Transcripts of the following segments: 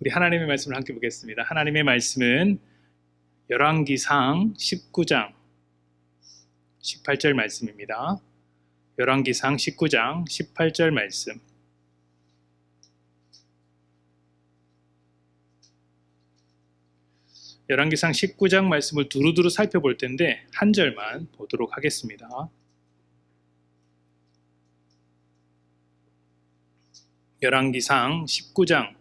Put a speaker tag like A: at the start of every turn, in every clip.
A: 우리 하나님의 말씀을 함께 보겠습니다. 하나님의 말씀은 열왕기상 19장 18절 말씀입니다. 열왕기상 19장 18절 말씀. 열왕기상 19장 말씀을 두루두루 살펴볼 텐데 한 절만 보도록 하겠습니다. 열왕기상 19장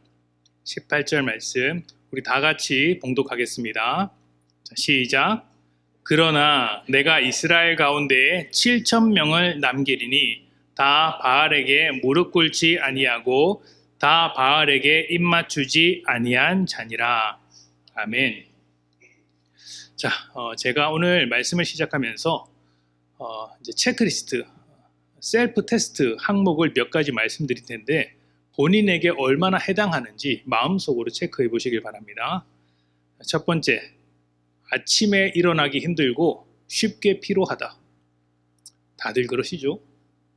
A: 18절 말씀 우리 다 같이 봉독하겠습니다. 자, 시작. 그러나 내가 이스라엘 가운데 7,000명을 남기리니 다 바알에게 무릎 꿇지 아니하고 다 바알에게 입맞추지 아니한 자니라. 아멘. 자, 제가 오늘 말씀을 시작하면서 이제 체크리스트, 셀프 테스트 항목을 몇 가지 말씀드릴 텐데 본인에게 얼마나 해당하는지 마음속으로 체크해 보시길 바랍니다. 첫 번째, 아침에 일어나기 힘들고 쉽게 피로하다. 다들 그러시죠?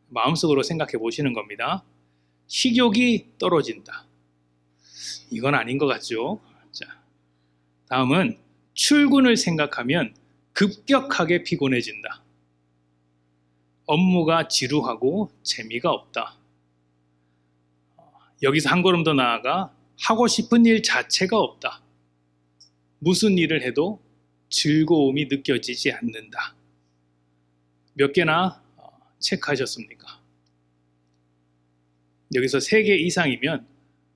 A: 마음속으로 생각해 보시는 겁니다. 식욕이 떨어진다. 이건 아닌 것 같죠? 자, 다음은 출근을 생각하면 급격하게 피곤해진다. 업무가 지루하고 재미가 없다. 여기서 한 걸음 더 나아가 하고 싶은 일 자체가 없다. 무슨 일을 해도 즐거움이 느껴지지 않는다. 몇 개나 체크하셨습니까? 여기서 3개 이상이면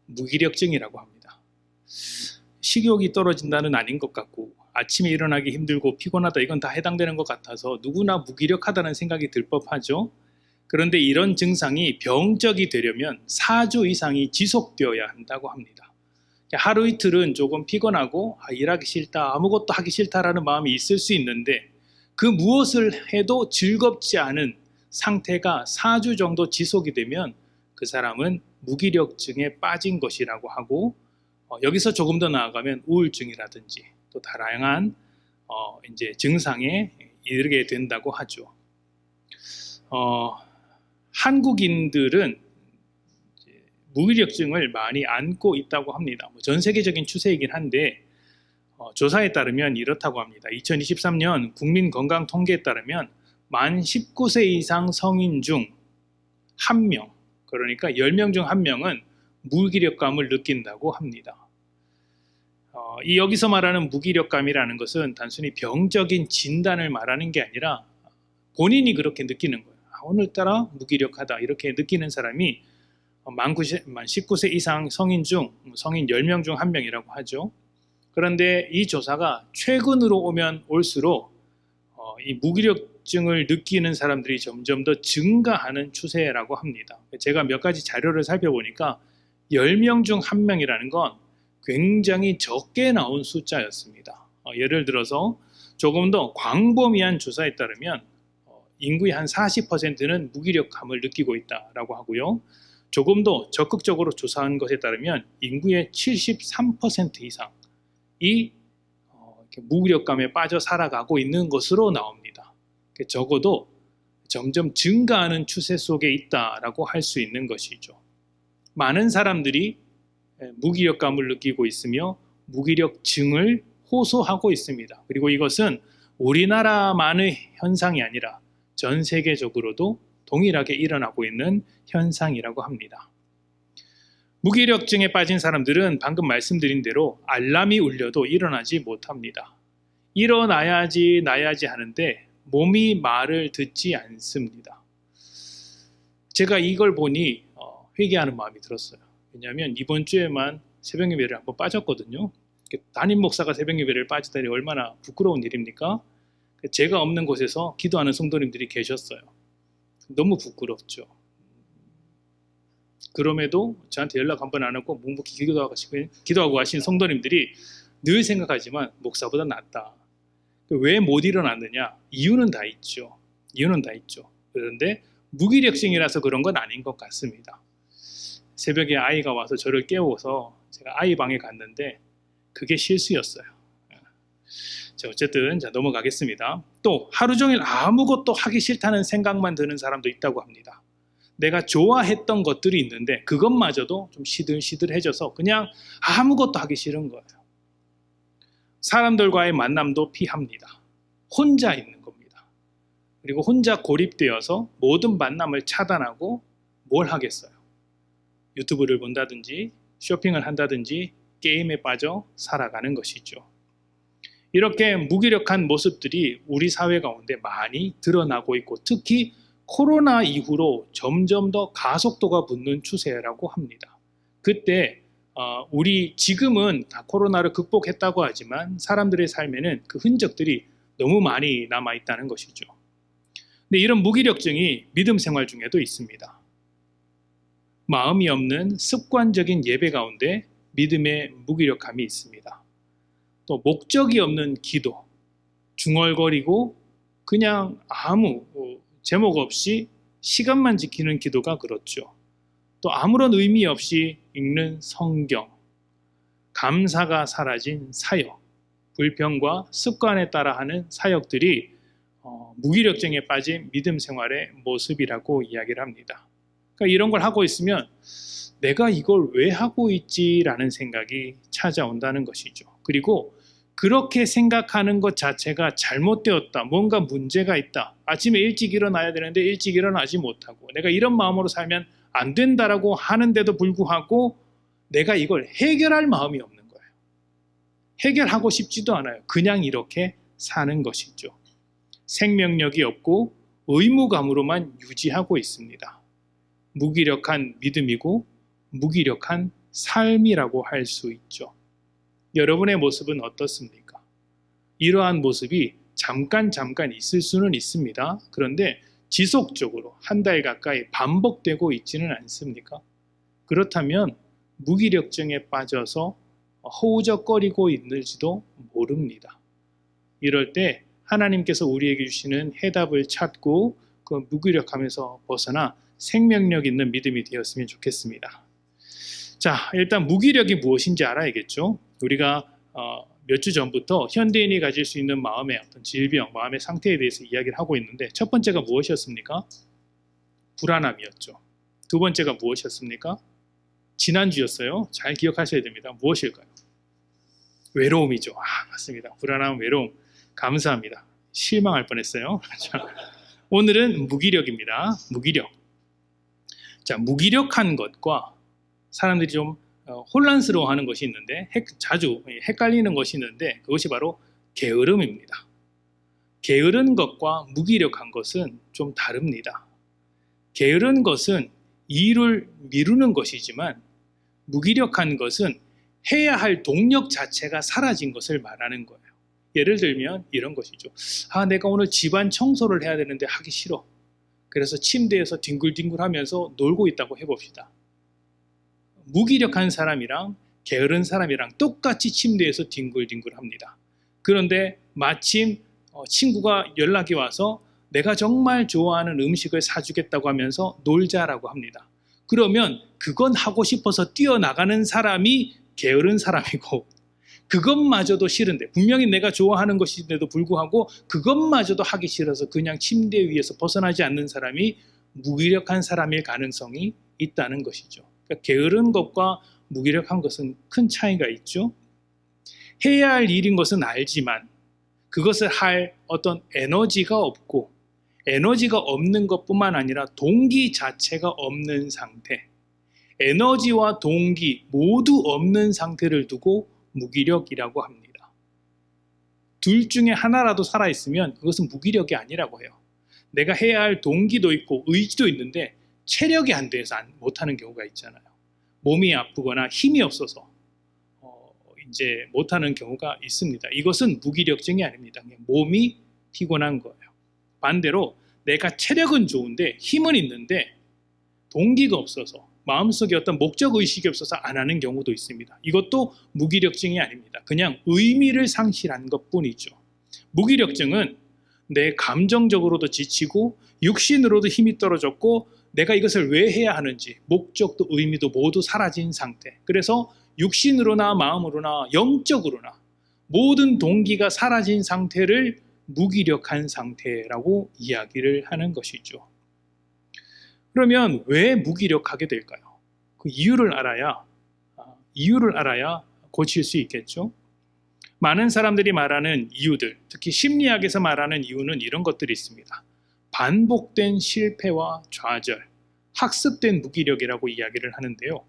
A: 무기력증이라고 합니다. 식욕이 떨어진다는 아닌 것 같고 아침에 일어나기 힘들고 피곤하다 이건 다 해당되는 것 같아서 누구나 무기력하다는 생각이 들 법하죠. 그런데 이런 증상이 병적이 되려면 4주 이상이 지속되어야 한다고 합니다. 하루 이틀은 조금 피곤하고 일하기 싫다, 아무것도 하기 싫다라는 마음이 있을 수 있는데 그 무엇을 해도 즐겁지 않은 상태가 4주 정도 지속이 되면 그 사람은 무기력증에 빠진 것이라고 하고 여기서 조금 더 나아가면 우울증이라든지 또 다양한 이제 증상에 이르게 된다고 하죠. 한국인들은 무기력증을 많이 앓고 있다고 합니다. 전 세계적인 추세이긴 한데 조사에 따르면 이렇다고 합니다. 2023년 국민건강통계에 따르면 만 19세 이상 성인 중 1명, 그러니까 10명 중 1명은 무기력감을 느낀다고 합니다. 여기서 말하는 무기력감이라는 것은 단순히 병적인 진단을 말하는 게 아니라 본인이 그렇게 느끼는 거예요. 오늘따라 무기력하다 이렇게 느끼는 사람이 만 19세 이상 성인 10명 중 1명이라고 하죠. 그런데 이 조사가 최근으로 오면 올수록 이 무기력증을 느끼는 사람들이 점점 더 증가하는 추세라고 합니다. 제가 몇 가지 자료를 살펴보니까 10명 중 1명이라는 건 굉장히 적게 나온 숫자였습니다. 예를 들어서 조금 더 광범위한 조사에 따르면 인구의 한 40%는 무기력감을 느끼고 있다라고 하고요. 조금 더 적극적으로 조사한 것에 따르면 인구의 73% 이상이 무기력감에 빠져 살아가고 있는 것으로 나옵니다. 적어도 점점 증가하는 추세 속에 있다라고 할 수 있는 것이죠. 많은 사람들이 무기력감을 느끼고 있으며 무기력증을 호소하고 있습니다. 그리고 이것은 우리나라만의 현상이 아니라 전 세계적으로도 동일하게 일어나고 있는 현상이라고 합니다. 무기력증에 빠진 사람들은 방금 말씀드린 대로 알람이 울려도 일어나지 못합니다. 일어나야지 하는데 몸이 말을 듣지 않습니다. 제가 이걸 보니 회개하는 마음이 들었어요. 왜냐하면 이번 주에만 새벽 예배를 한번 빠졌거든요. 담임 목사가 새벽 예배를 빠지다니 얼마나 부끄러운 일입니까? 제가 없는 곳에서 기도하는 성도님들이 계셨어요. 너무 부끄럽죠. 그럼에도 저한테 연락 한 번 안 하고 묵묵히 기도하고 가신 성도님들이 늘 생각하지만 목사보다 낫다. 왜 못 일어났느냐? 이유는 다 있죠. 그런데 무기력증이라서 그런 건 아닌 것 같습니다. 새벽에 아이가 와서 저를 깨워서 제가 아이 방에 갔는데 그게 실수였어요. 자, 어쨌든 넘어가겠습니다. 또 하루 종일 아무것도 하기 싫다는 생각만 드는 사람도 있다고 합니다. 내가 좋아했던 것들이 있는데 그것마저도 좀 시들시들해져서 그냥 아무것도 하기 싫은 거예요. 사람들과의 만남도 피합니다. 혼자 있는 겁니다. 그리고 혼자 고립되어서 모든 만남을 차단하고 뭘 하겠어요? 유튜브를 본다든지 쇼핑을 한다든지 게임에 빠져 살아가는 것이죠. 이렇게 무기력한 모습들이 우리 사회 가운데 많이 드러나고 있고 특히 코로나 이후로 점점 더 가속도가 붙는 추세라고 합니다. 그때 우리 지금은 다 코로나를 극복했다고 하지만 사람들의 삶에는 그 흔적들이 너무 많이 남아있다는 것이죠. 근데 이런 무기력증이 믿음 생활 중에도 있습니다. 마음이 없는 습관적인 예배 가운데 믿음의 무기력함이 있습니다. 또 목적이 없는 기도, 중얼거리고 그냥 아무 제목 없이 시간만 지키는 기도가 그렇죠. 또 아무런 의미 없이 읽는 성경, 감사가 사라진 사역, 불평과 습관에 따라 하는 사역들이 무기력증에 빠진 믿음 생활의 모습이라고 이야기를 합니다. 그러니까 이런 걸 하고 있으면 내가 이걸 왜 하고 있지라는 생각이 찾아온다는 것이죠. 그리고 그렇게 생각하는 것 자체가 잘못되었다. 뭔가 문제가 있다. 아침에 일찍 일어나야 되는데 일찍 일어나지 못하고 내가 이런 마음으로 살면 안 된다라고 하는데도 불구하고 내가 이걸 해결할 마음이 없는 거예요. 해결하고 싶지도 않아요. 그냥 이렇게 사는 것이죠. 생명력이 없고 의무감으로만 유지하고 있습니다. 무기력한 믿음이고 무기력한 삶이라고 할 수 있죠. 여러분의 모습은 어떻습니까? 이러한 모습이 잠깐 있을 수는 있습니다. 그런데 지속적으로 한 달 가까이 반복되고 있지는 않습니까? 그렇다면 무기력증에 빠져서 허우적거리고 있는지도 모릅니다. 이럴 때 하나님께서 우리에게 주시는 해답을 찾고 그 무기력함에서 벗어나 생명력 있는 믿음이 되었으면 좋겠습니다. 자, 일단 무기력이 무엇인지 알아야겠죠. 우리가 몇 주 전부터 현대인이 가질 수 있는 마음의 어떤 질병, 마음의 상태에 대해서 이야기를 하고 있는데 첫 번째가 무엇이었습니까? 불안함이었죠. 두 번째가 무엇이었습니까? 지난주였어요. 잘 기억하셔야 됩니다. 무엇일까요? 외로움이죠. 맞습니다. 불안함, 외로움. 감사합니다. 실망할 뻔했어요. 오늘은 무기력입니다. 무기력. 자, 무기력한 것과 사람들이 좀 혼란스러워하는 것이 있는데 자주 헷갈리는 것이 있는데 그것이 바로 게으름입니다. 게으른 것과 무기력한 것은 좀 다릅니다. 게으른 것은 일을 미루는 것이지만 무기력한 것은 해야 할 동력 자체가 사라진 것을 말하는 거예요. 예를 들면 이런 것이죠. 내가 오늘 집안 청소를 해야 되는데 하기 싫어. 그래서 침대에서 뒹굴뒹굴 하면서 놀고 있다고 해봅시다. 무기력한 사람이랑 게으른 사람이랑 똑같이 침대에서 뒹굴뒹굴 합니다. 그런데 마침 친구가 연락이 와서 내가 정말 좋아하는 음식을 사주겠다고 하면서 놀자라고 합니다. 그러면 그건 하고 싶어서 뛰어나가는 사람이 게으른 사람이고 그것마저도 싫은데 분명히 내가 좋아하는 것인데도 불구하고 그것마저도 하기 싫어서 그냥 침대 위에서 벗어나지 않는 사람이 무기력한 사람일 가능성이 있다는 것이죠. 그러니까 게으른 것과 무기력한 것은 큰 차이가 있죠. 해야 할 일인 것은 알지만 그것을 할 어떤 에너지가 없고 에너지가 없는 것뿐만 아니라 동기 자체가 없는 상태, 에너지와 동기 모두 없는 상태를 두고 무기력이라고 합니다. 둘 중에 하나라도 살아있으면 그것은 무기력이 아니라고 해요. 내가 해야 할 동기도 있고 의지도 있는데 체력이 안 돼서 못하는 경우가 있잖아요. 몸이 아프거나 힘이 없어서 이제 못하는 경우가 있습니다. 이것은 무기력증이 아닙니다. 그냥 몸이 피곤한 거예요. 반대로 내가 체력은 좋은데 힘은 있는데 동기가 없어서 마음속에 어떤 목적의식이 없어서 안 하는 경우도 있습니다. 이것도 무기력증이 아닙니다. 그냥 의미를 상실한 것뿐이죠. 무기력증은 내 감정적으로도 지치고 육신으로도 힘이 떨어졌고 내가 이것을 왜 해야 하는지 목적도 의미도 모두 사라진 상태. 그래서 육신으로나 마음으로나 영적으로나 모든 동기가 사라진 상태를 무기력한 상태라고 이야기를 하는 것이죠. 그러면 왜 무기력하게 될까요? 그 이유를 알아야 고칠 수 있겠죠. 많은 사람들이 말하는 이유들, 특히 심리학에서 말하는 이유는 이런 것들이 있습니다. 반복된 실패와 좌절, 학습된 무기력이라고 이야기를 하는데요.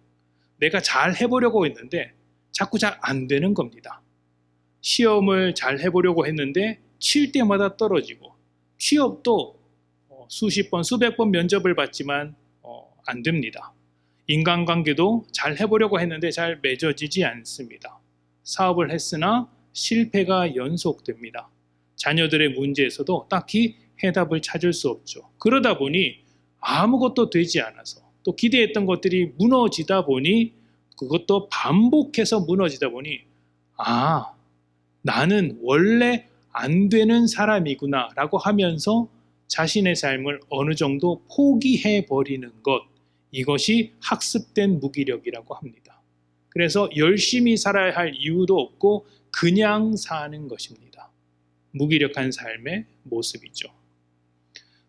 A: 내가 잘 해보려고 했는데 자꾸 잘 안 되는 겁니다. 시험을 잘 해보려고 했는데 칠 때마다 떨어지고, 취업도 수십 번, 수백 번 면접을 봤지만 안 됩니다. 인간관계도 잘 해보려고 했는데 잘 맺어지지 않습니다. 사업을 했으나 실패가 연속됩니다. 자녀들의 문제에서도 딱히 해답을 찾을 수 없죠. 그러다 보니 아무것도 되지 않아서, 또 기대했던 것들이 무너지다 보니, 그것도 반복해서 무너지다 보니, 나는 원래 안 되는 사람이구나 라고 하면서 자신의 삶을 어느 정도 포기해 버리는 것, 이것이 학습된 무기력이라고 합니다. 그래서 열심히 살아야 할 이유도 없고 그냥 사는 것입니다. 무기력한 삶의 모습이죠.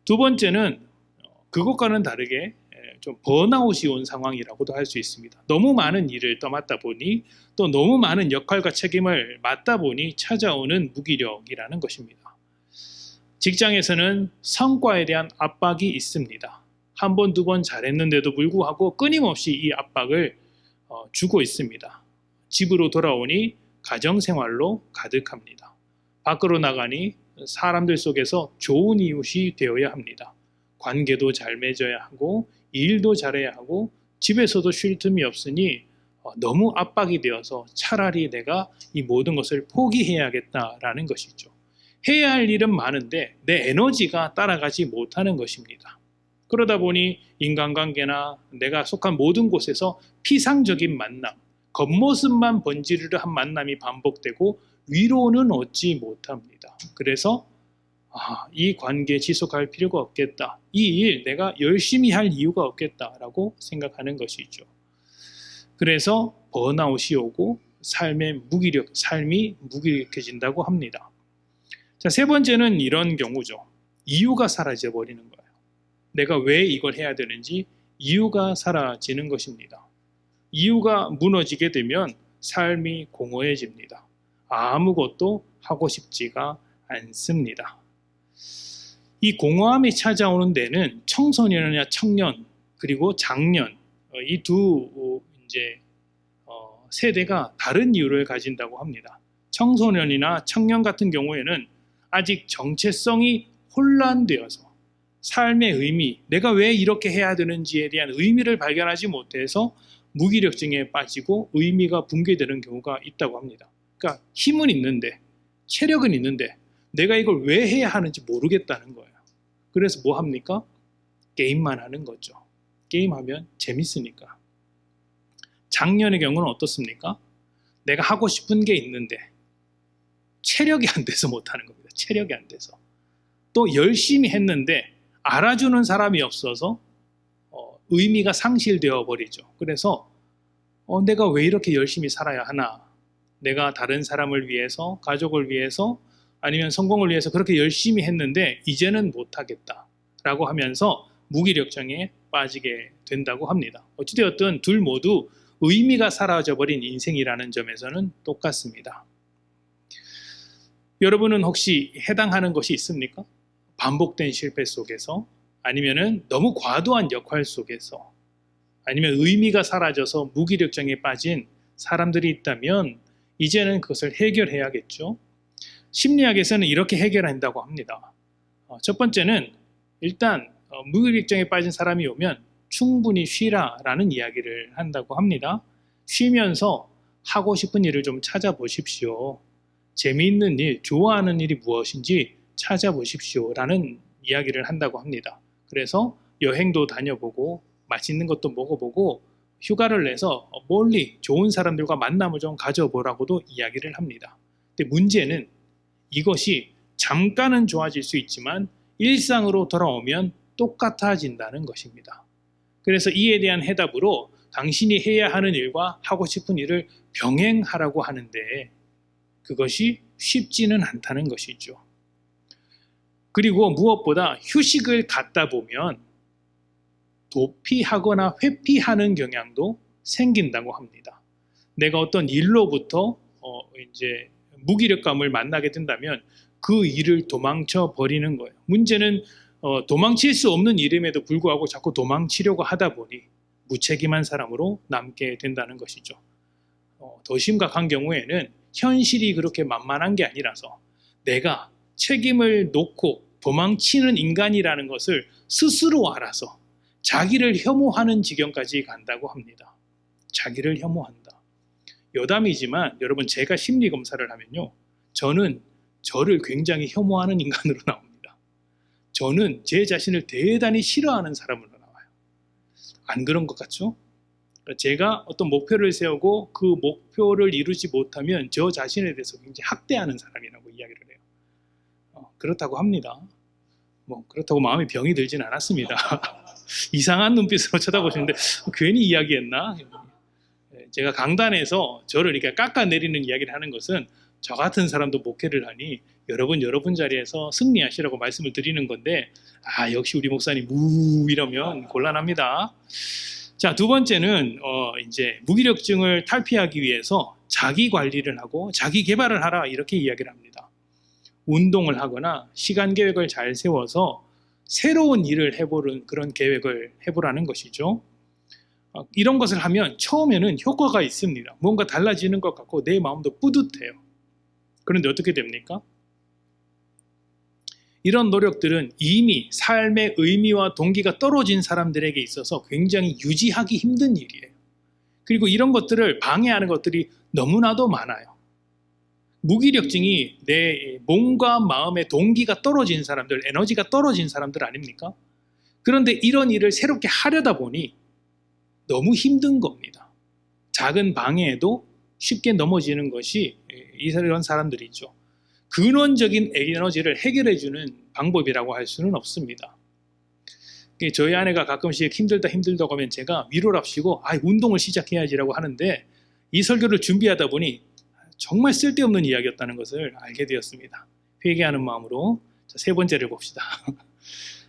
A: 두 번째는 그것과는 다르게 좀 번아웃이 온 상황이라고도 할 수 있습니다. 너무 많은 일을 떠맡다 보니, 또 너무 많은 역할과 책임을 맡다 보니 찾아오는 무기력이라는 것입니다. 직장에서는 성과에 대한 압박이 있습니다. 한 번, 두 번 잘했는데도 불구하고 끊임없이 이 압박을 주고 있습니다. 집으로 돌아오니 가정생활로 가득합니다. 밖으로 나가니 사람들 속에서 좋은 이웃이 되어야 합니다. 관계도 잘 맺어야 하고 일도 잘해야 하고 집에서도 쉴 틈이 없으니 너무 압박이 되어서 차라리 내가 이 모든 것을 포기해야겠다라는 것이죠. 해야 할 일은 많은데 내 에너지가 따라가지 못하는 것입니다. 그러다 보니 인간관계나 내가 속한 모든 곳에서 피상적인 만남, 겉모습만 번지르르한 만남이 반복되고 위로는 얻지 못합니다. 그래서 이 관계 지속할 필요가 없겠다. 이 일 내가 열심히 할 이유가 없겠다라고 생각하는 것이죠. 그래서 번아웃이 오고 삶이 무기력해진다고 합니다. 자, 세 번째는 이런 경우죠. 이유가 사라져 버리는 거예요. 내가 왜 이걸 해야 되는지 이유가 사라지는 것입니다. 이유가 무너지게 되면 삶이 공허해집니다. 아무것도 하고 싶지가 않습니다. 이 공허함이 찾아오는 데는 청소년이나 청년 그리고 장년, 이 두 세대가 다른 이유를 가진다고 합니다. 청소년이나 청년 같은 경우에는 아직 정체성이 혼란되어서 삶의 의미, 내가 왜 이렇게 해야 되는지에 대한 의미를 발견하지 못해서 무기력증에 빠지고 의미가 붕괴되는 경우가 있다고 합니다. 그러니까 힘은 있는데, 체력은 있는데 내가 이걸 왜 해야 하는지 모르겠다는 거예요. 그래서 뭐 합니까? 게임만 하는 거죠. 게임하면 재밌으니까. 작년의 경우는 어떻습니까? 내가 하고 싶은 게 있는데 체력이 안 돼서 못하는 겁니다. 체력이 안 돼서. 또 열심히 했는데 알아주는 사람이 없어서 의미가 상실되어 버리죠. 그래서 내가 왜 이렇게 열심히 살아야 하나? 내가 다른 사람을 위해서, 가족을 위해서, 아니면 성공을 위해서 그렇게 열심히 했는데 이제는 못하겠다라고 하면서 무기력증에 빠지게 된다고 합니다. 어찌되었든 둘 모두 의미가 사라져버린 인생이라는 점에서는 똑같습니다. 여러분은 혹시 해당하는 것이 있습니까? 반복된 실패 속에서, 아니면은 너무 과도한 역할 속에서, 아니면 의미가 사라져서 무기력증에 빠진 사람들이 있다면 이제는 그것을 해결해야겠죠. 심리학에서는 이렇게 해결한다고 합니다. 첫 번째는 일단 무기력증에 빠진 사람이 오면 충분히 쉬라라는 이야기를 한다고 합니다. 쉬면서 하고 싶은 일을 좀 찾아보십시오. 재미있는 일, 좋아하는 일이 무엇인지 찾아보십시오 라는 이야기를 한다고 합니다. 그래서 여행도 다녀보고 맛있는 것도 먹어보고 휴가를 내서 멀리 좋은 사람들과 만남을 좀 가져보라고도 이야기를 합니다. 근데 문제는 이것이 잠깐은 좋아질 수 있지만 일상으로 돌아오면 똑같아진다는 것입니다. 그래서 이에 대한 해답으로 당신이 해야 하는 일과 하고 싶은 일을 병행하라고 하는데 그것이 쉽지는 않다는 것이죠. 그리고 무엇보다 휴식을 갖다 보면 도피하거나 회피하는 경향도 생긴다고 합니다. 내가 어떤 일로부터 이제 무기력감을 만나게 된다면 그 일을 도망쳐 버리는 거예요. 문제는 도망칠 수 없는 일임에도 불구하고 자꾸 도망치려고 하다 보니 무책임한 사람으로 남게 된다는 것이죠. 더 심각한 경우에는 현실이 그렇게 만만한 게 아니라서 내가 책임을 놓고 도망치는 인간이라는 것을 스스로 알아서 자기를 혐오하는 지경까지 간다고 합니다. 자기를 혐오한다. 여담이지만 여러분, 제가 심리 검사를 하면요, 저는 저를 굉장히 혐오하는 인간으로 나옵니다. 저는 제 자신을 대단히 싫어하는 사람으로 나와요. 안 그런 것 같죠? 제가 어떤 목표를 세우고 그 목표를 이루지 못하면 저 자신에 대해서 굉장히 학대하는 사람이라고 이야기를 해요. 그렇다고 합니다. 그렇다고 마음에 병이 들진 않았습니다. 이상한 눈빛으로 쳐다보시는데 괜히 이야기했나? 제가 강단에서 저를 이렇게 깎아내리는 이야기를 하는 것은 저 같은 사람도 목회를 하니 여러분 자리에서 승리하시라고 말씀을 드리는 건데, 역시 우리 목사님 이러면 곤란합니다. 자, 두 번째는 이제 무기력증을 탈피하기 위해서 자기 관리를 하고 자기 개발을 하라, 이렇게 이야기를 합니다. 운동을 하거나 시간 계획을 잘 세워서 새로운 일을 해보는 그런 계획을 해보라는 것이죠. 이런 것을 하면 처음에는 효과가 있습니다. 뭔가 달라지는 것 같고 내 마음도 뿌듯해요. 그런데 어떻게 됩니까? 이런 노력들은 이미 삶의 의미와 동기가 떨어진 사람들에게 있어서 굉장히 유지하기 힘든 일이에요. 그리고 이런 것들을 방해하는 것들이 너무나도 많아요. 무기력증이 내 몸과 마음의 동기가 떨어진 사람들, 에너지가 떨어진 사람들 아닙니까? 그런데 이런 일을 새롭게 하려다 보니 너무 힘든 겁니다. 작은 방해에도 쉽게 넘어지는 것이 이런 사람들이죠. 근원적인 에너지를 해결해주는 방법이라고 할 수는 없습니다. 저희 아내가 가끔씩 힘들다고 하면 제가 위로랍시고 운동을 시작해야지라고 하는데, 이 설교를 준비하다 보니 정말 쓸데없는 이야기였다는 것을 알게 되었습니다. 회개하는 마음으로 세 번째를 봅시다.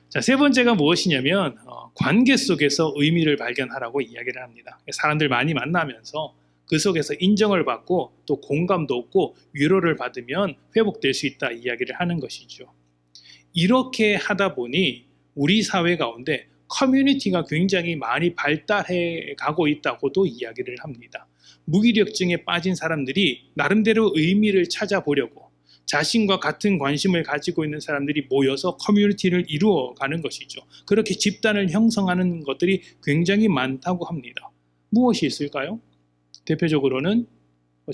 A: 자, 세 번째가 무엇이냐면 관계 속에서 의미를 발견하라고 이야기를 합니다. 사람들 많이 만나면서 그 속에서 인정을 받고 또 공감도 얻고 위로를 받으면 회복될 수 있다, 이야기를 하는 것이죠. 이렇게 하다 보니 우리 사회 가운데 커뮤니티가 굉장히 많이 발달해 가고 있다고도 이야기를 합니다. 무기력증에 빠진 사람들이 나름대로 의미를 찾아보려고 자신과 같은 관심을 가지고 있는 사람들이 모여서 커뮤니티를 이루어가는 것이죠. 그렇게 집단을 형성하는 것들이 굉장히 많다고 합니다. 무엇이 있을까요? 대표적으로는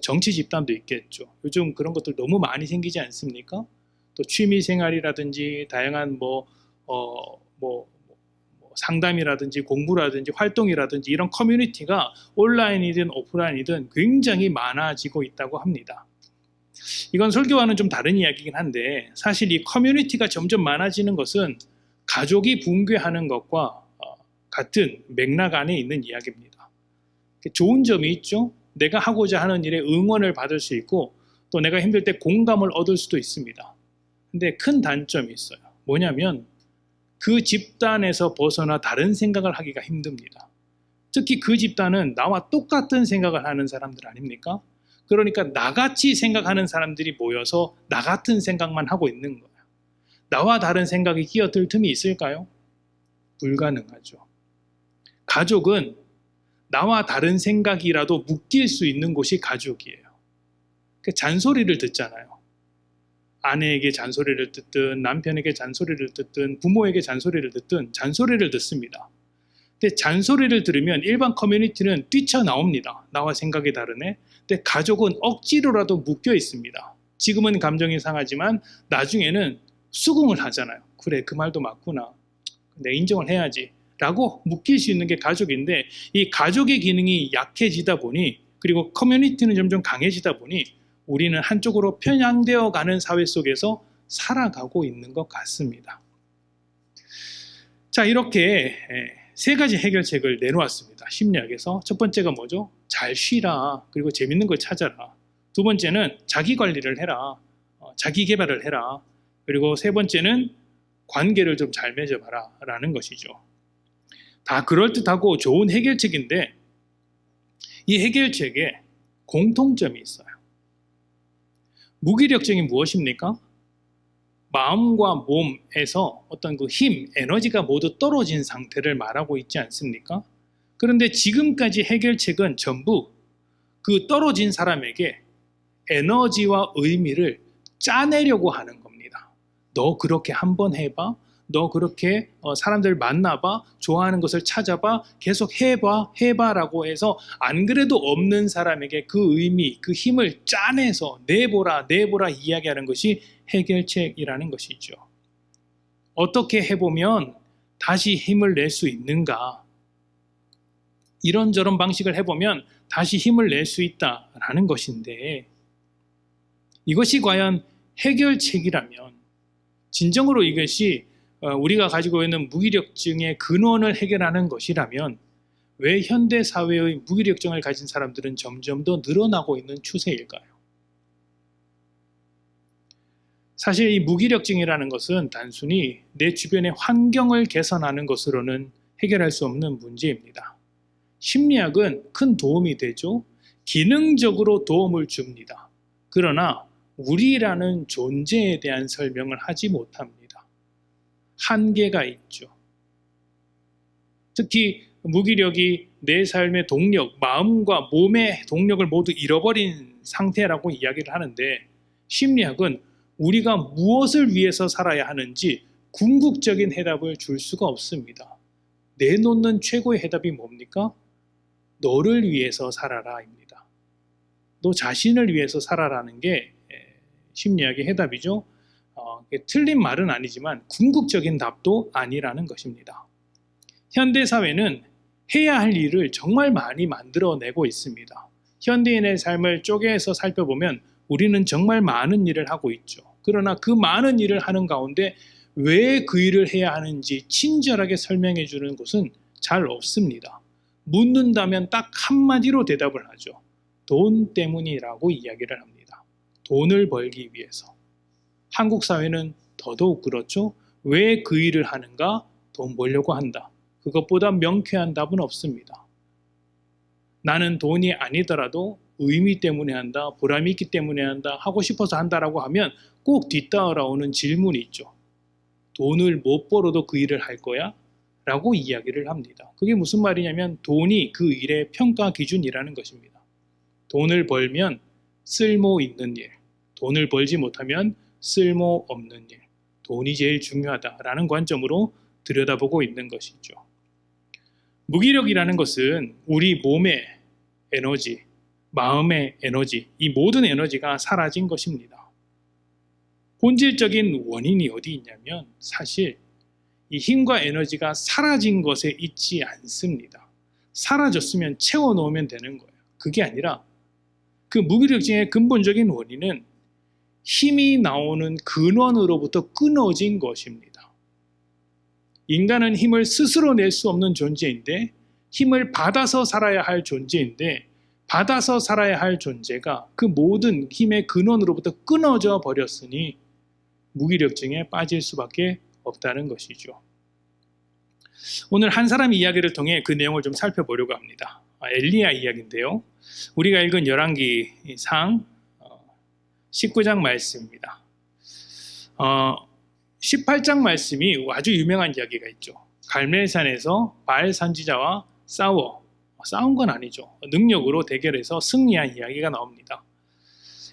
A: 정치 집단도 있겠죠. 요즘 그런 것들 너무 많이 생기지 않습니까? 또 취미 생활이라든지 다양한 상담이라든지 공부라든지 활동이라든지 이런 커뮤니티가 온라인이든 오프라인이든 굉장히 많아지고 있다고 합니다. 이건 설교와는 좀 다른 이야기이긴 한데, 사실 이 커뮤니티가 점점 많아지는 것은 가족이 붕괴하는 것과 같은 맥락 안에 있는 이야기입니다. 좋은 점이 있죠. 내가 하고자 하는 일에 응원을 받을 수 있고 또 내가 힘들 때 공감을 얻을 수도 있습니다. 근데 큰 단점이 있어요. 뭐냐면 그 집단에서 벗어나 다른 생각을 하기가 힘듭니다. 특히 그 집단은 나와 똑같은 생각을 하는 사람들 아닙니까? 그러니까 나같이 생각하는 사람들이 모여서 나 같은 생각만 하고 있는 거예요. 나와 다른 생각이 끼어들 틈이 있을까요? 불가능하죠. 가족은 나와 다른 생각이라도 묶일 수 있는 곳이 가족이에요. 잔소리를 듣잖아요. 아내에게 잔소리를 듣든 남편에게 잔소리를 듣든 부모에게 잔소리를 듣든 잔소리를 듣습니다. 근데 잔소리를 들으면 일반 커뮤니티는 뛰쳐나옵니다. 나와 생각이 다르네. 근데 가족은 억지로라도 묶여 있습니다. 지금은 감정이 상하지만 나중에는 수긍을 하잖아요. 그래, 그 말도 맞구나. 내 인정을 해야지. 라고 묶일 수 있는 게 가족인데, 이 가족의 기능이 약해지다 보니, 그리고 커뮤니티는 점점 강해지다 보니 우리는 한쪽으로 편향되어 가는 사회 속에서 살아가고 있는 것 같습니다. 자, 이렇게 세 가지 해결책을 내놓았습니다. 심리학에서. 첫 번째가 뭐죠? 잘 쉬라. 그리고 재밌는 걸 찾아라. 두 번째는 자기 관리를 해라. 자기 개발을 해라. 그리고 세 번째는 관계를 좀 잘 맺어봐라 라는 것이죠. 다 그럴듯하고 좋은 해결책인데 이 해결책에 공통점이 있어요. 무기력증이 무엇입니까? 마음과 몸에서 어떤 그 힘, 에너지가 모두 떨어진 상태를 말하고 있지 않습니까? 그런데 지금까지 해결책은 전부 그 떨어진 사람에게 에너지와 의미를 짜내려고 하는 겁니다. 너 그렇게 한번 해봐. 너 그렇게 사람들 만나봐. 좋아하는 것을 찾아봐. 계속 해봐라고 해서 안 그래도 없는 사람에게 그 의미, 그 힘을 짜내서 내보라 이야기하는 것이 해결책이라는 것이죠. 어떻게 해보면 다시 힘을 낼 수 있는가? 이런저런 방식을 해보면 다시 힘을 낼 수 있다라는 것인데 이것이 과연 해결책이라면 진정으로 이것이 우리가 가지고 있는 무기력증의 근원을 해결하는 것이라면 왜 현대 사회의 무기력증을 가진 사람들은 점점 더 늘어나고 있는 추세일까요? 사실 이 무기력증이라는 것은 단순히 내 주변의 환경을 개선하는 것으로는 해결할 수 없는 문제입니다. 심리학은 큰 도움이 되죠. 기능적으로 도움을 줍니다. 그러나 우리라는 존재에 대한 설명을 하지 못합니다. 한계가 있죠. 특히 무기력이 내 삶의 동력, 마음과 몸의 동력을 모두 잃어버린 상태라고 이야기를 하는데 심리학은 우리가 무엇을 위해서 살아야 하는지 궁극적인 해답을 줄 수가 없습니다. 내놓는 최고의 해답이 뭡니까? 너를 위해서 살아라입니다. 너 자신을 위해서 살아라는 게 심리학의 해답이죠. 틀린 말은 아니지만 궁극적인 답도 아니라는 것입니다. 현대 사회는 해야 할 일을 정말 많이 만들어내고 있습니다. 현대인의 삶을 쪼개서 살펴보면 우리는 정말 많은 일을 하고 있죠. 그러나 그 많은 일을 하는 가운데 왜 그 일을 해야 하는지 친절하게 설명해 주는 곳은 잘 없습니다. 묻는다면 딱 한마디로 대답을 하죠. 돈 때문이라고 이야기를 합니다. 돈을 벌기 위해서. 한국 사회는 더더욱 그렇죠. 왜 그 일을 하는가? 돈 벌려고 한다. 그것보다 명쾌한 답은 없습니다. 나는 돈이 아니더라도 의미 때문에 한다, 보람이 있기 때문에 한다, 하고 싶어서 한다라고 하면 꼭 뒤따라오는 질문이 있죠. 돈을 못 벌어도 그 일을 할 거야? 라고 이야기를 합니다. 그게 무슨 말이냐면 돈이 그 일의 평가 기준이라는 것입니다. 돈을 벌면 쓸모 있는 일, 돈을 벌지 못하면 쓸모 없는 일, 돈이 제일 중요하다라는 관점으로 들여다보고 있는 것이죠. 무기력이라는 것은 우리 몸의 에너지, 마음의 에너지, 이 모든 에너지가 사라진 것입니다. 본질적인 원인이 어디 있냐면 사실 이 힘과 에너지가 사라진 것에 있지 않습니다. 사라졌으면 채워놓으면 되는 거예요. 그게 아니라 그 무기력증의 근본적인 원인은 힘이 나오는 근원으로부터 끊어진 것입니다. 인간은 힘을 스스로 낼 수 없는 존재인데 힘을 받아서 살아야 할 존재인데 받아서 살아야 할 존재가 그 모든 힘의 근원으로부터 끊어져 버렸으니 무기력증에 빠질 수밖에 없다는 것이죠. 오늘 한 사람 이야기를 통해 그 내용을 좀 살펴보려고 합니다. 엘리야 이야기인데요. 우리가 읽은 열왕기상 19장 말씀입니다. 18장 말씀이 아주 유명한 이야기가 있죠. 갈멜산에서 바알 선지자와 싸운 건 아니죠. 능력으로 대결해서 승리한 이야기가 나옵니다.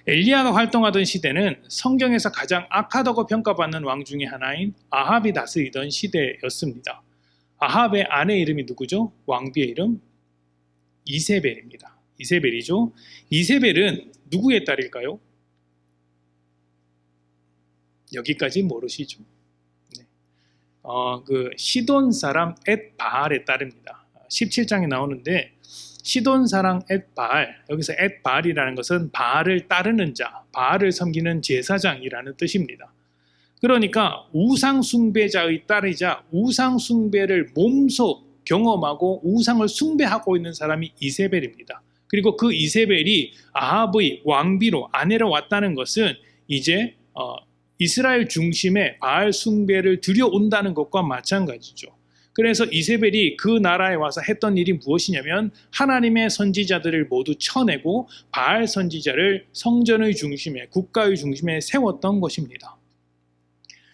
A: 엘리야가 활동하던 시대는 성경에서 가장 악하다고 평가받는 왕 중에 하나인 아합이 다스리던 시대였습니다. 아합의 아내 이름이 누구죠? 왕비의 이름? 이세벨입니다. 이세벨이죠. 이세벨은 누구의 딸일까요? 여기까지 모르시죠? 네. 그 시돈 사람 엣바알의 딸입니다. 17장에 나오는데 시돈 사람 엣바알, 여기서 엣바알이라는 것은 바알을 따르는 자, 바알을 섬기는 제사장이라는 뜻입니다. 그러니까 우상 숭배자의 딸이자 우상 숭배를 몸소 경험하고 우상을 숭배하고 있는 사람이 이세벨입니다. 그리고 그 이세벨이 아합의 왕비로 아내로 왔다는 것은 이제 이스라엘 중심의 바알 숭배를 들여온다는 것과 마찬가지죠. 그래서 이세벨이 그 나라에 와서 했던 일이 무엇이냐면 하나님의 선지자들을 모두 쳐내고 바알 선지자를 성전의 중심에, 국가의 중심에 세웠던 것입니다.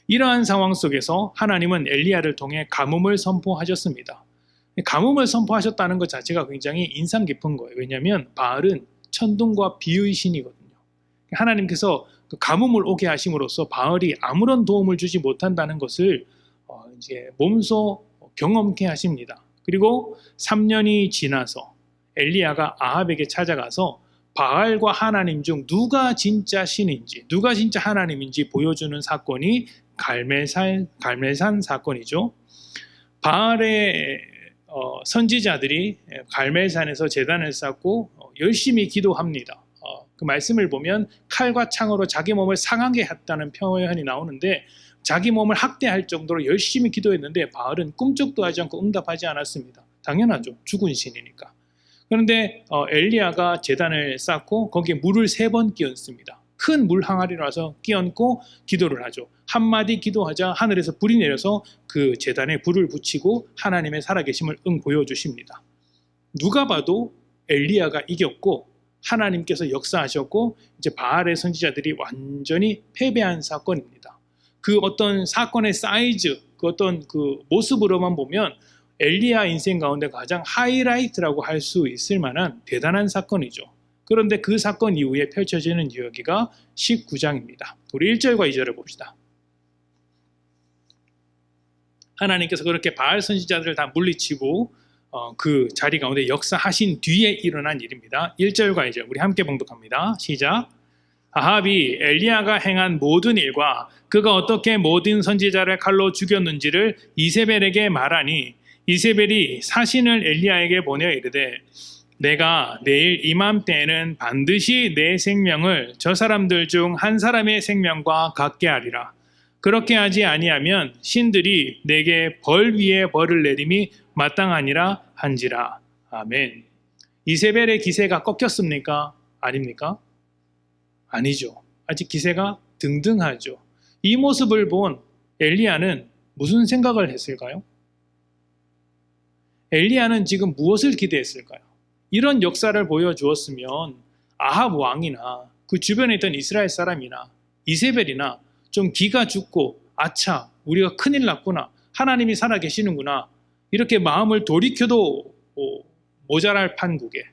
A: 이러한 상황 속에서 하나님은 엘리야를 통해 가뭄을 선포하셨습니다. 가뭄을 선포하셨다는 것 자체가 굉장히 인상 깊은 거예요. 왜냐하면 바알은 천둥과 비의 신이거든요. 하나님께서 그 가뭄을 오게 하심으로써 바알이 아무런 도움을 주지 못한다는 것을 이제 몸소 경험케 하십니다. 그리고 3년이 지나서 엘리야가 아합에게 찾아가서 바알과 하나님 중 누가 진짜 신인지, 누가 진짜 하나님인지 보여주는 사건이 갈멜산 사건이죠. 바알의 선지자들이 갈멜산에서 제단을 쌓고 열심히 기도합니다. 그 말씀을 보면 칼과 창으로 자기 몸을 상하게 했다는 표현이 나오는데 자기 몸을 학대할 정도로 열심히 기도했는데 바알은 꿈쩍도 하지 않고 응답하지 않았습니다. 당연하죠. 죽은 신이니까. 그런데 엘리야가 제단을 쌓고 거기에 물을 3번 끼얹습니다. 큰 물 항아리로 와서 끼얹고 기도를 하죠. 한마디 기도하자 하늘에서 불이 내려서 그 제단에 불을 붙이고 하나님의 살아계심을 보여주십니다. 누가 봐도 엘리야가 이겼고 하나님께서 역사하셨고 이제 바알의 선지자들이 완전히 패배한 사건입니다. 그 어떤 사건의 사이즈, 그 어떤 그 모습으로만 보면 엘리야 인생 가운데 가장 하이라이트라고 할 수 있을 만한 대단한 사건이죠. 그런데 그 사건 이후에 펼쳐지는 이야기가 19장입니다. 우리 1절과 2절을 봅시다. 하나님께서 그렇게 바알 선지자들을 다 물리치고 그 자리 가운데 역사하신 뒤에 일어난 일입니다. 1절과 2절 우리 함께 봉독합니다. 시작. 아합이 엘리야가 행한 모든 일과 그가 어떻게 모든 선지자를 칼로 죽였는지를 이세벨에게 말하니 이세벨이 사신을 엘리야에게 보내어 이르되 내가 내일 이맘때에는 반드시 내 생명을 저 사람들 중 한 사람의 생명과 같게 하리라. 그렇게 하지 아니하면 신들이 내게 벌 위에 벌을 내림이 마땅하니라 한지라. 아멘. 이세벨의 기세가 꺾였습니까? 아닙니까? 아니죠. 아직 기세가 등등하죠. 이 모습을 본 엘리야는 무슨 생각을 했을까요? 엘리야는 지금 무엇을 기대했을까요? 이런 역사를 보여주었으면 아합 왕이나 그 주변에 있던 이스라엘 사람이나 이세벨이나 좀 기가 죽고 아차 우리가 큰일 났구나 하나님이 살아계시는구나 이렇게 마음을 돌이켜도 모자랄 판국에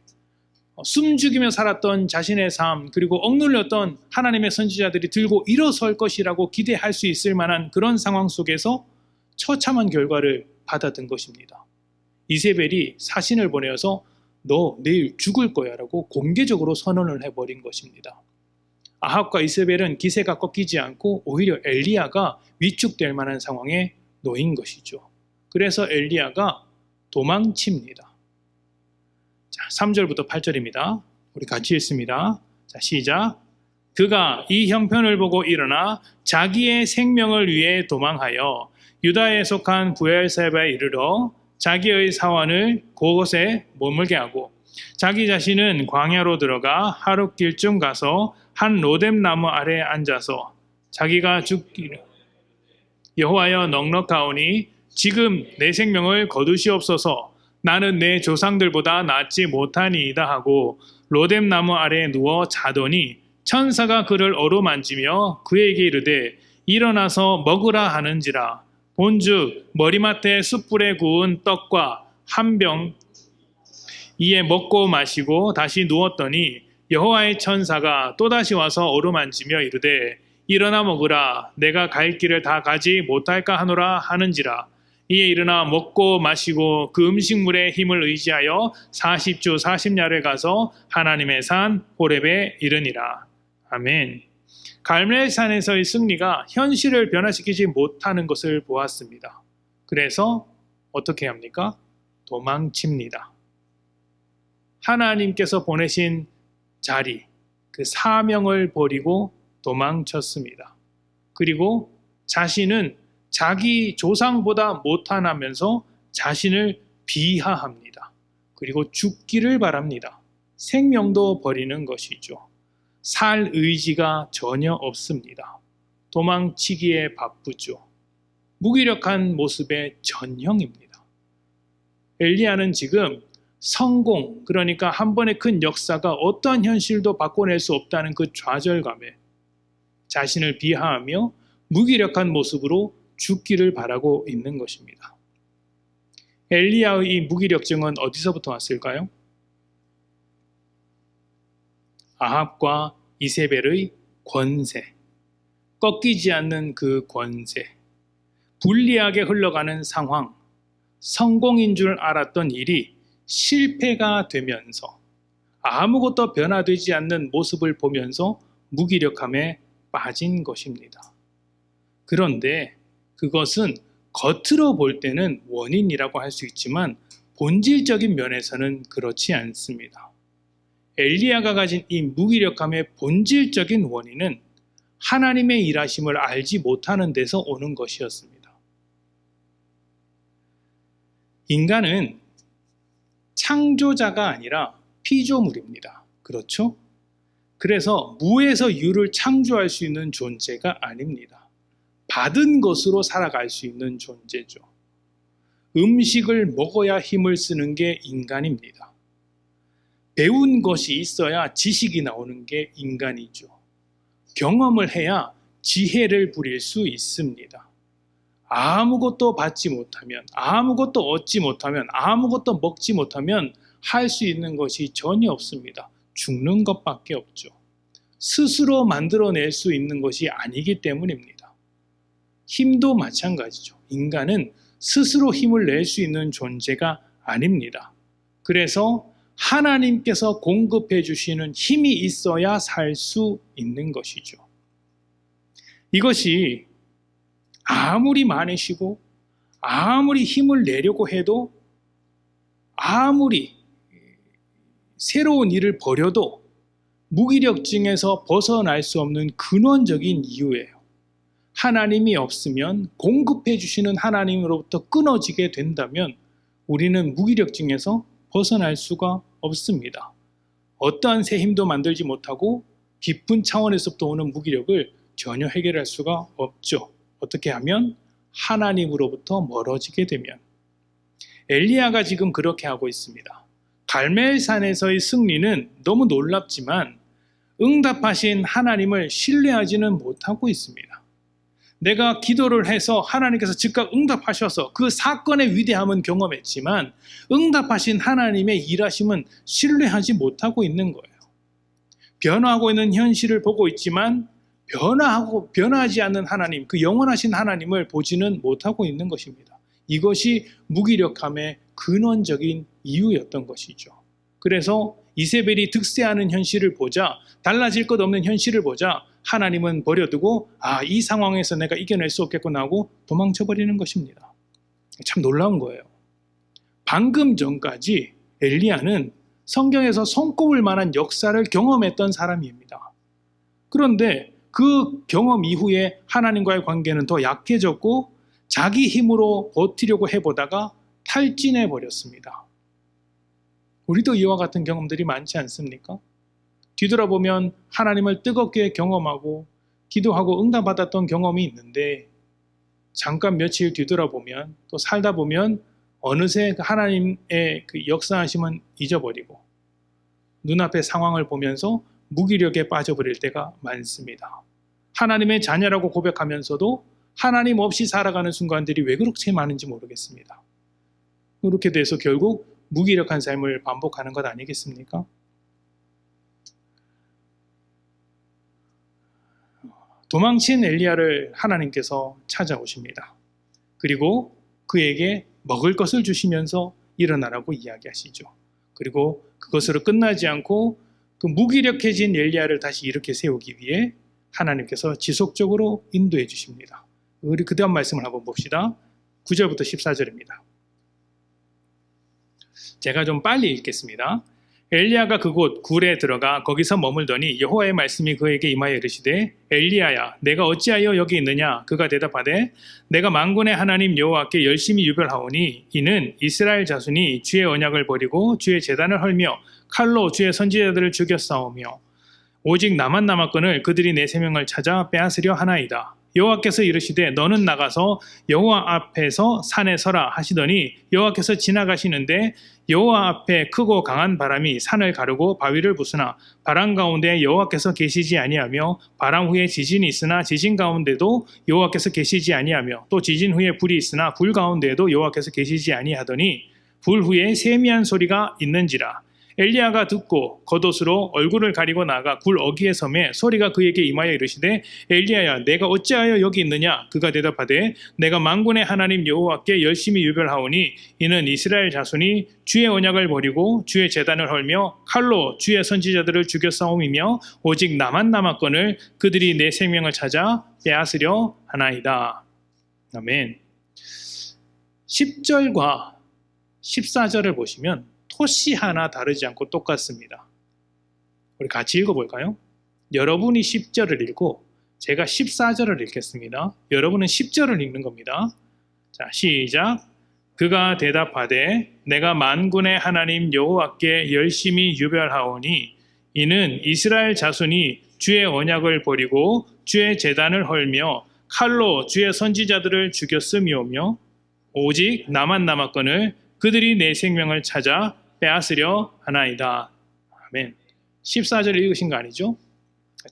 A: 숨죽이며 살았던 자신의 삶 그리고 억눌렸던 하나님의 선지자들이 들고 일어설 것이라고 기대할 수 있을 만한 그런 상황 속에서 처참한 결과를 받아든 것입니다. 이세벨이 사신을 보내어서 너 내일 죽을 거야 라고 공개적으로 선언을 해버린 것입니다. 아합과 이세벨은 기세가 꺾이지 않고 오히려 엘리야가 위축될 만한 상황에 놓인 것이죠. 그래서 엘리야가 도망칩니다. 자, 3절부터 8절입니다. 우리 같이 읽습니다. 자, 시작. 그가 이 형편을 보고 일어나 자기의 생명을 위해 도망하여 유다에 속한 부엘세바에 이르러 자기의 사원을 그곳에 머물게 하고 자기 자신은 광야로 들어가 하룻길쯤 가서 한 로뎀 나무 아래에 앉아서 자기가 죽기를 여호와여 넉넉하오니 지금 내 생명을 거두시옵소서 나는 내 조상들보다 낫지 못하니이다 하고 로뎀 나무 아래에 누워 자더니 천사가 그를 어루만지며 그에게 이르되 일어나서 먹으라 하는지라 본즉 머리맡에 숯불에 구운 떡과 한 병 이에 먹고 마시고 다시 누웠더니 여호와의 천사가 또다시 와서 어루만지며 이르되 일어나 먹으라 내가 갈 길을 다 가지 못할까 하노라 하는지라 이에 일어나 먹고 마시고 그 음식물의 힘을 의지하여 40주 40야를 가서 하나님의 산 호렙에 이르니라. 아멘. 갈멜산에서의 승리가 현실을 변화시키지 못하는 것을 보았습니다. 그래서 어떻게 합니까? 도망칩니다. 하나님께서 보내신 자리, 그 사명을 버리고 도망쳤습니다. 그리고 자신은 자기 조상보다 못하다면서 자신을 비하합니다. 그리고 죽기를 바랍니다. 생명도 버리는 것이죠. 살 의지가 전혀 없습니다. 도망치기에 바쁘죠. 무기력한 모습의 전형입니다. 엘리야는 지금 성공, 그러니까 한 번의 큰 역사가 어떠한 현실도 바꿔낼 수 없다는 그 좌절감에 자신을 비하하며 무기력한 모습으로 죽기를 바라고 있는 것입니다. 엘리야의 이 무기력증은 어디서부터 왔을까요? 아합과 이세벨의 권세, 꺾이지 않는 그 권세, 불리하게 흘러가는 상황, 성공인 줄 알았던 일이 실패가 되면서 아무것도 변화되지 않는 모습을 보면서 무기력함에 빠진 것입니다. 그런데 그것은 겉으로 볼 때는 원인이라고 할 수 있지만 본질적인 면에서는 그렇지 않습니다. 엘리야가 가진 이 무기력함의 본질적인 원인은 하나님의 일하심을 알지 못하는 데서 오는 것이었습니다. 인간은 창조자가 아니라 피조물입니다. 그렇죠? 그래서 무에서 유를 창조할 수 있는 존재가 아닙니다. 받은 것으로 살아갈 수 있는 존재죠. 음식을 먹어야 힘을 쓰는 게 인간입니다. 배운 것이 있어야 지식이 나오는 게 인간이죠. 경험을 해야 지혜를 부릴 수 있습니다. 아무것도 받지 못하면, 아무것도 얻지 못하면, 아무것도 먹지 못하면 할 수 있는 것이 전혀 없습니다. 죽는 것밖에 없죠. 스스로 만들어낼 수 있는 것이 아니기 때문입니다. 힘도 마찬가지죠. 인간은 스스로 힘을 낼 수 있는 존재가 아닙니다. 그래서 하나님께서 공급해 주시는 힘이 있어야 살 수 있는 것이죠. 이것이 아무리 많으시고 아무리 힘을 내려고 해도 아무리 새로운 일을 벌여도 무기력증에서 벗어날 수 없는 근원적인 이유예요. 하나님이 없으면, 공급해 주시는 하나님으로부터 끊어지게 된다면 우리는 무기력증에서 벗어날 수가 없습니다. 어떠한 새 힘도 만들지 못하고 깊은 차원에서부터 오는 무기력을 전혀 해결할 수가 없죠. 어떻게 하면? 하나님으로부터 멀어지게 되면. 엘리야가 지금 그렇게 하고 있습니다. 갈멜산에서의 승리는 너무 놀랍지만 응답하신 하나님을 신뢰하지는 못하고 있습니다. 내가 기도를 해서 하나님께서 즉각 응답하셔서 그 사건의 위대함은 경험했지만 응답하신 하나님의 일하심은 신뢰하지 못하고 있는 거예요. 변화하고 있는 현실을 보고 있지만 변화하지 않는 하나님, 그 영원하신 하나님을 보지는 못하고 있는 것입니다. 이것이 무기력함의 근원적인 이유였던 것이죠. 그래서 이세벨이 득세하는 현실을 보자, 달라질 것 없는 현실을 보자 하나님은 버려두고 이 상황에서 내가 이겨낼 수 없겠구나 하고 도망쳐버리는 것입니다. 참 놀라운 거예요. 방금 전까지 엘리야는 성경에서 손꼽을 만한 역사를 경험했던 사람입니다. 그런데 그 경험 이후에 하나님과의 관계는 더 약해졌고 자기 힘으로 버티려고 해보다가 탈진해 버렸습니다. 우리도 이와 같은 경험들이 많지 않습니까? 뒤돌아보면 하나님을 뜨겁게 경험하고 기도하고 응답받았던 경험이 있는데 잠깐 며칠 뒤돌아보면 또 살다 보면 어느새 하나님의 그 역사하심은 잊어버리고 눈앞의 상황을 보면서 무기력에 빠져버릴 때가 많습니다. 하나님의 자녀라고 고백하면서도 하나님 없이 살아가는 순간들이 왜 그렇게 많은지 모르겠습니다. 그렇게 돼서 결국 무기력한 삶을 반복하는 것 아니겠습니까? 도망친 엘리야를 하나님께서 찾아오십니다. 그리고 그에게 먹을 것을 주시면서 일어나라고 이야기하시죠. 그리고 그것으로 끝나지 않고 그 무기력해진 엘리야를 다시 이렇게 세우기 위해 하나님께서 지속적으로 인도해 주십니다. 우리 그 다음 말씀을 한번 봅시다. 9절부터 14절입니다. 제가 좀 빨리 읽겠습니다. 엘리야가 그곳 굴에 들어가 거기서 머물더니 여호와의 말씀이 그에게 임하여 이르시되 엘리야야 내가 어찌하여 여기 있느냐. 그가 대답하되 내가 만군의 하나님 여호와께 열심히 유별하오니 이는 이스라엘 자손이 주의 언약을 버리고 주의 제단을 헐며 칼로 주의 선지자들을 죽여 싸우며 오직 나만 남았거늘 그들이 내 생명을 찾아 빼앗으려 하나이다. 여호와께서 이르시되 너는 나가서 여호와 앞에서 산에 서라 하시더니 여호와께서 지나가시는데 여호와 앞에 크고 강한 바람이 산을 가르고 바위를 부수나 바람 가운데 여호와께서 계시지 아니하며 바람 후에 지진이 있으나 지진 가운데도 여호와께서 계시지 아니하며 또 지진 후에 불이 있으나 불 가운데에도 여호와께서 계시지 아니하더니 불 후에 세미한 소리가 있는지라. 엘리야가 듣고 겉옷으로 얼굴을 가리고 나가 굴 어귀에 섬에 소리가 그에게 임하여 이르시되 엘리야야 내가 어찌하여 여기 있느냐. 그가 대답하되 내가 만군의 하나님 여호와께 열심히 유별하오니 이는 이스라엘 자손이 주의 언약을 버리고 주의 제단을 헐며 칼로 주의 선지자들을 죽여 싸움이며 오직 나만 남았거늘 그들이 내 생명을 찾아 빼앗으려 하나이다. 아멘. 10절과 14절을 보시면 토시 하나 다르지 않고 똑같습니다. 우리 같이 읽어볼까요? 여러분이 10절을 읽고 제가 14절을 읽겠습니다. 여러분은 10절을 읽는 겁니다. 자, 시작. 그가 대답하되 내가 만군의 하나님 여호와께 열심히 유별하오니 이는 이스라엘 자손이 주의 언약을 버리고 주의 제단을 헐며 칼로 주의 선지자들을 죽였음이오며 오직 나만 남았거늘 그들이 내 생명을 찾아 빼앗으려 하나이다. 아멘. 14절 읽으신 거 아니죠?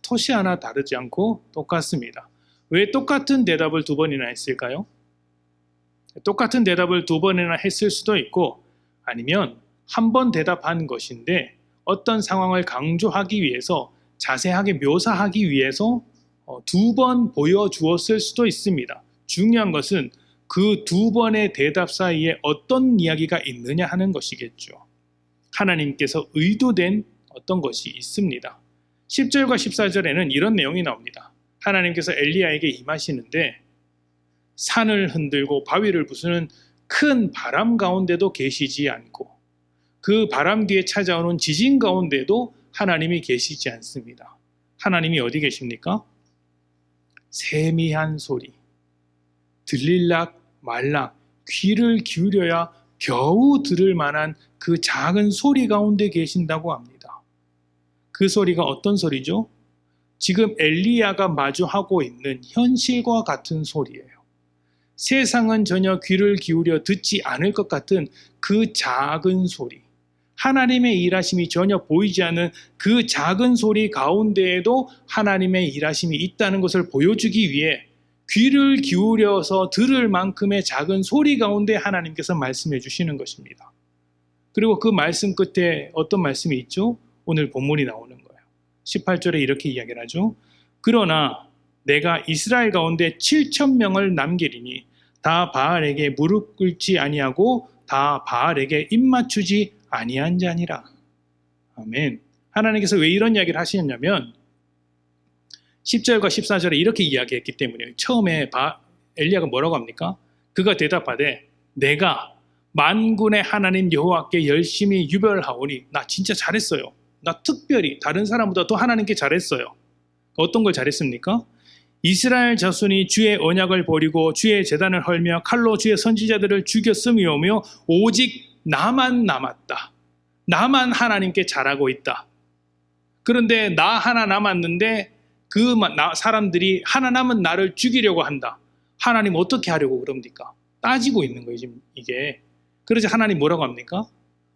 A: 토시 하나 다르지 않고 똑같습니다. 왜 똑같은 대답을 두 번이나 했을까요? 똑같은 대답을 두 번이나 했을 수도 있고 아니면 한 번 대답한 것인데 어떤 상황을 강조하기 위해서 자세하게 묘사하기 위해서 두 번 보여주었을 수도 있습니다. 중요한 것은 그 두 번의 대답 사이에 어떤 이야기가 있느냐 하는 것이겠죠. 하나님께서 의도된 어떤 것이 있습니다. 10절과 14절에는 이런 내용이 나옵니다. 하나님께서 엘리야에게 임하시는데 산을 흔들고 바위를 부수는 큰 바람 가운데도 계시지 않고 그 바람 뒤에 찾아오는 지진 가운데도 하나님이 계시지 않습니다. 하나님이 어디 계십니까? 세미한 소리, 들릴락 말락, 귀를 기울여야 겨우 들을 만한 그 작은 소리 가운데 계신다고 합니다. 그 소리가 어떤 소리죠? 지금 엘리야가 마주하고 있는 현실과 같은 소리예요. 세상은 전혀 귀를 기울여 듣지 않을 것 같은 그 작은 소리, 하나님의 일하심이 전혀 보이지 않는 그 작은 소리 가운데에도 하나님의 일하심이 있다는 것을 보여주기 위해 귀를 기울여서 들을 만큼의 작은 소리 가운데 하나님께서 말씀해 주시는 것입니다. 그리고 그 말씀 끝에 어떤 말씀이 있죠? 오늘 본문이 나오는 거예요. 18절에 이렇게 이야기를 하죠. 그러나 내가 이스라엘 가운데 7,000명을 남기리니 다 바알에게 무릎 꿇지 아니하고 다 바알에게 입맞추지 아니한 자니라. 아멘. 하나님께서 왜 이런 이야기를 하시냐면 10절과 14절에 이렇게 이야기했기 때문이에요. 처음에 엘리야가 뭐라고 합니까? 그가 대답하되 내가 만군의 하나님 여호와께 열심히 유별하오니 나 진짜 잘했어요. 나 특별히 다른 사람보다 더 하나님께 잘했어요. 어떤 걸 잘했습니까? 이스라엘 자손이 주의 언약을 버리고 주의 제단을 헐며 칼로 주의 선지자들을 죽였음이오며 오직 나만 남았다. 나만 하나님께 잘하고 있다. 그런데 나 하나 남았는데 그 사람들이 하나 남은 나를 죽이려고 한다. 하나님 어떻게 하려고 그럽니까? 따지고 있는 거예요 지금 이게. 그래서 하나님 뭐라고 합니까?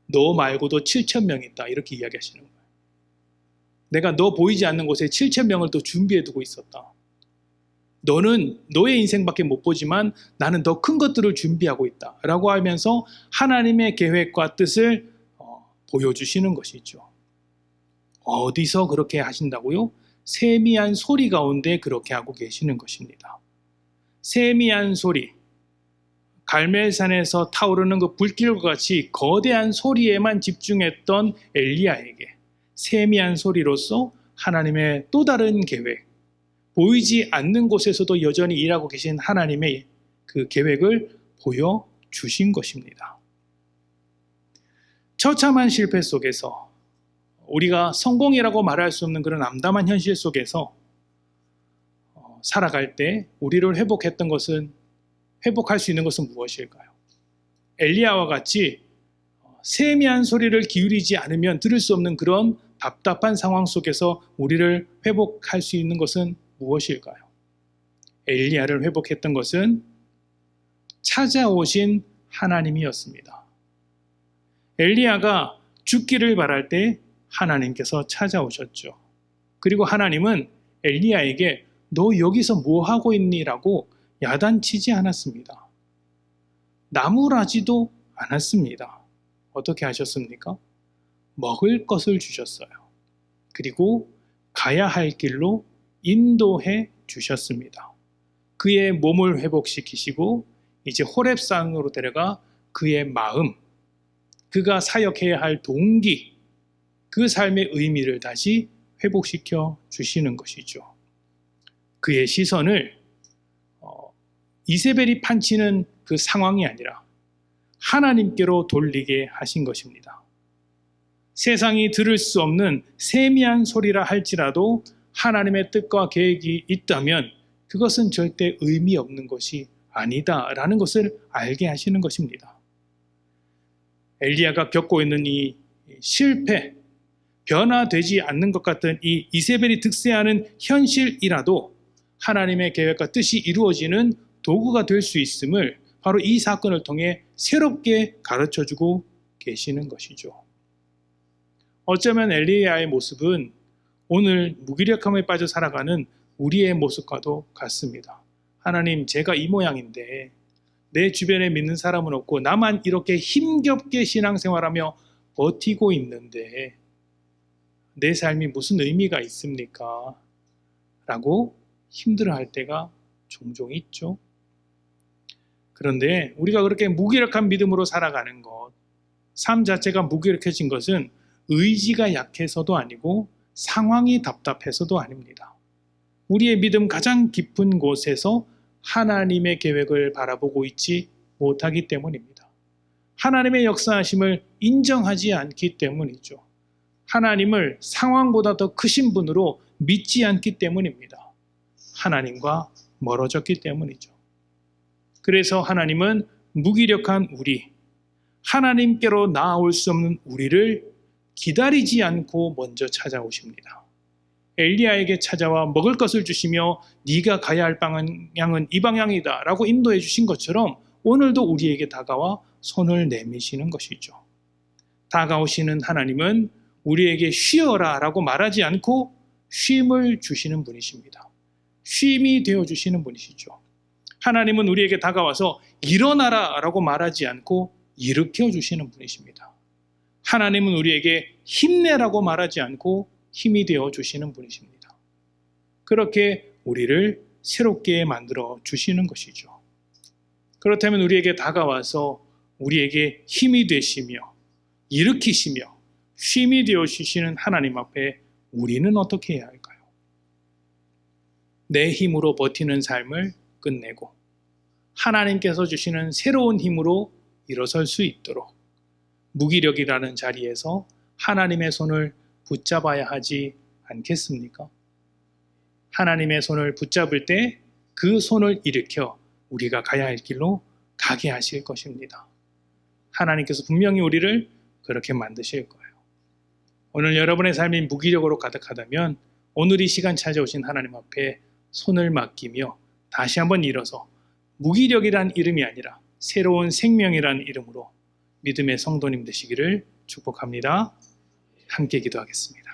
A: 너 말고도 7,000명 있다 이렇게 이야기하시는 거예요. 내가 너 보이지 않는 곳에 7,000명을 또 준비해 두고 있었다. 너는 너의 인생밖에 못 보지만 나는 더 큰 것들을 준비하고 있다 라고 하면서 하나님의 계획과 뜻을 보여주시는 것이죠. 어디서 그렇게 하신다고요? 세미한 소리 가운데 그렇게 하고 계시는 것입니다. 세미한 소리, 갈멜산에서 타오르는 그 불길과 같이 거대한 소리에만 집중했던 엘리야에게 세미한 소리로서 하나님의 또 다른 계획, 보이지 않는 곳에서도 여전히 일하고 계신 하나님의 그 계획을 보여주신 것입니다. 처참한 실패 속에서 우리가 성공이라고 말할 수 없는 그런 암담한 현실 속에서 살아갈 때 우리를 회복할 수 있는 것은 무엇일까요? 엘리야와 같이 세미한 소리를 기울이지 않으면 들을 수 없는 그런 답답한 상황 속에서 우리를 회복할 수 있는 것은 무엇일까요? 엘리야를 회복했던 것은 찾아오신 하나님이었습니다. 엘리야가 죽기를 바랄 때 하나님께서 찾아오셨죠. 그리고 하나님은 엘리야에게 너 여기서 뭐 하고 있니? 라고 야단치지 않았습니다. 나무라지도 않았습니다. 어떻게 하셨습니까? 먹을 것을 주셨어요. 그리고 가야 할 길로 인도해 주셨습니다. 그의 몸을 회복시키시고 이제 호렙산으로 데려가 그의 마음, 그가 사역해야 할 동기, 그 삶의 의미를 다시 회복시켜 주시는 것이죠. 그의 시선을 이세벨이 판치는 그 상황이 아니라 하나님께로 돌리게 하신 것입니다. 세상이 들을 수 없는 세미한 소리라 할지라도 하나님의 뜻과 계획이 있다면 그것은 절대 의미 없는 것이 아니다라는 것을 알게 하시는 것입니다. 엘리야가 겪고 있는 이 실패, 변화되지 않는 것 같은 이 이세벨이 득세하는 현실이라도 하나님의 계획과 뜻이 이루어지는 도구가 될 수 있음을 바로 이 사건을 통해 새롭게 가르쳐주고 계시는 것이죠. 어쩌면 엘리야의 모습은 오늘 무기력함에 빠져 살아가는 우리의 모습과도 같습니다. 하나님, 제가 이 모양인데 내 주변에 믿는 사람은 없고 나만 이렇게 힘겹게 신앙생활하며 버티고 있는데 내 삶이 무슨 의미가 있습니까? 라고 힘들어할 때가 종종 있죠. 그런데 우리가 그렇게 무기력한 믿음으로 살아가는 것, 삶 자체가 무기력해진 것은 의지가 약해서도 아니고 상황이 답답해서도 아닙니다. 우리의 믿음 가장 깊은 곳에서 하나님의 계획을 바라보고 있지 못하기 때문입니다. 하나님의 역사하심을 인정하지 않기 때문이죠. 하나님을 상황보다 더 크신 분으로 믿지 않기 때문입니다. 하나님과 멀어졌기 때문이죠. 그래서 하나님은 무기력한 우리, 하나님께로 나아올 수 없는 우리를 기다리지 않고 먼저 찾아오십니다. 엘리야에게 찾아와 먹을 것을 주시며 네가 가야 할 방향은 이 방향이다 라고 인도해 주신 것처럼 오늘도 우리에게 다가와 손을 내미시는 것이죠. 다가오시는 하나님은 우리에게 쉬어라 라고 말하지 않고 쉼을 주시는 분이십니다. 쉼이 되어주시는 분이시죠. 하나님은 우리에게 다가와서 일어나라 라고 말하지 않고 일으켜 주시는 분이십니다. 하나님은 우리에게 힘내라고 말하지 않고 힘이 되어 주시는 분이십니다. 그렇게 우리를 새롭게 만들어 주시는 것이죠. 그렇다면 우리에게 다가와서 우리에게 힘이 되시며 일으키시며 쉼이 되어 주시는 하나님 앞에 우리는 어떻게 해야 할까요? 내 힘으로 버티는 삶을 끝내고 하나님께서 주시는 새로운 힘으로 일어설 수 있도록 무기력이라는 자리에서 하나님의 손을 붙잡아야 하지 않겠습니까? 하나님의 손을 붙잡을 때 그 손을 일으켜 우리가 가야 할 길로 가게 하실 것입니다. 하나님께서 분명히 우리를 그렇게 만드실 거예요. 오늘 여러분의 삶이 무기력으로 가득하다면 오늘 이 시간 찾아오신 하나님 앞에 손을 맡기며 다시 한번 일어서 무기력이란 이름이 아니라 새로운 생명이란 이름으로 믿음의 성도님 되시기를 축복합니다. 함께 기도하겠습니다.